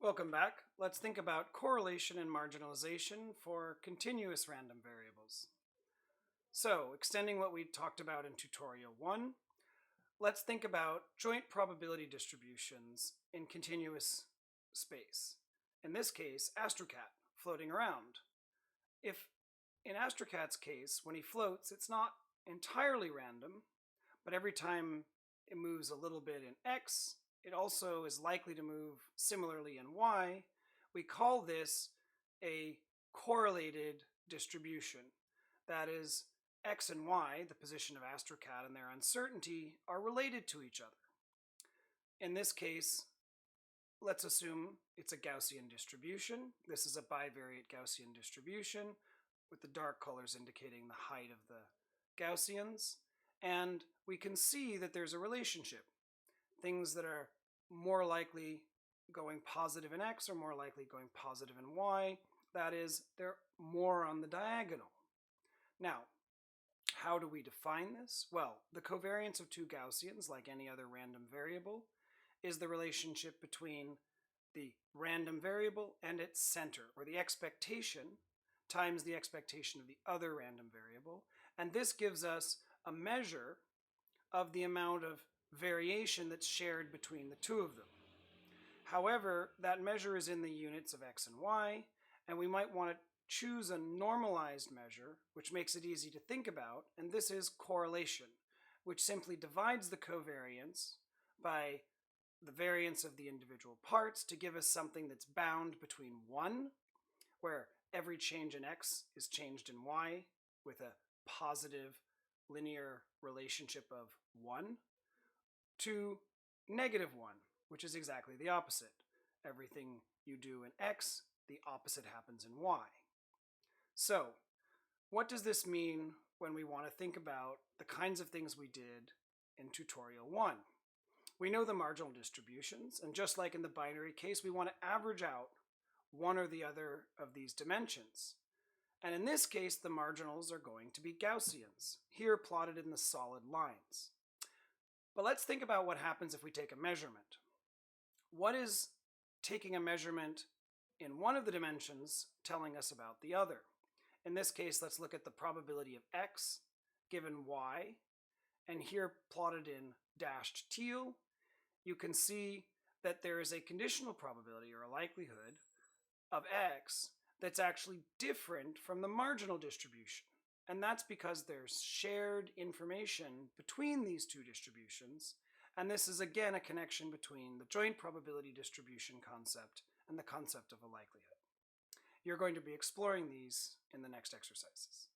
Welcome back. Let's think about correlation and marginalization for continuous random variables. So, extending what we talked about in tutorial 1, let's think about joint probability distributions in continuous space. In this case, Astrocat floating around. If in Astrocat's case, when he floats, it's not entirely random, but every time it moves a little bit in x, it also is likely to move similarly in y. We call this a correlated distribution. That is, x and y, the position of Astrocat and their uncertainty, are related to each other. In this case, let's assume it's a Gaussian distribution. This is a bivariate Gaussian distribution with the dark colors indicating the height of the Gaussians. And we can see that there's a relationship. Things that are more likely going positive in x are more likely going positive in y. That is, they're more on the diagonal. Now, how do we define this? Well, the covariance of two Gaussians, like any other random variable, is the relationship between the random variable and its center, or the expectation times the expectation of the other random variable. And this gives us a measure of the amount of variation that's shared between the two of them. However, that measure is in the units of x and y, and we might want to choose a normalized measure, which makes it easy to think about, and this is correlation, which simply divides the covariance by the variance of the individual parts to give us something that's bound between 1, where every change in x is changed in y with a positive linear relationship of 1, to -1, which is exactly the opposite. Everything you do in x, the opposite happens in y. So, what does this mean when we want to think about the kinds of things we did in tutorial 1? We know the marginal distributions, and just like in the binary case, we want to average out one or the other of these dimensions. And in this case, the marginals are going to be Gaussians, here plotted in the solid lines. But let's think about what happens if we take a measurement. What is taking a measurement in one of the dimensions telling us about the other? In this case, let's look at the probability of x given y, and here plotted in dashed teal, you can see that there is a conditional probability or a likelihood of x that's actually different from the marginal distribution. And that's because there's shared information between these two distributions, and this is again a connection between the joint probability distribution concept and the concept of a likelihood. You're going to be exploring these in the next exercises.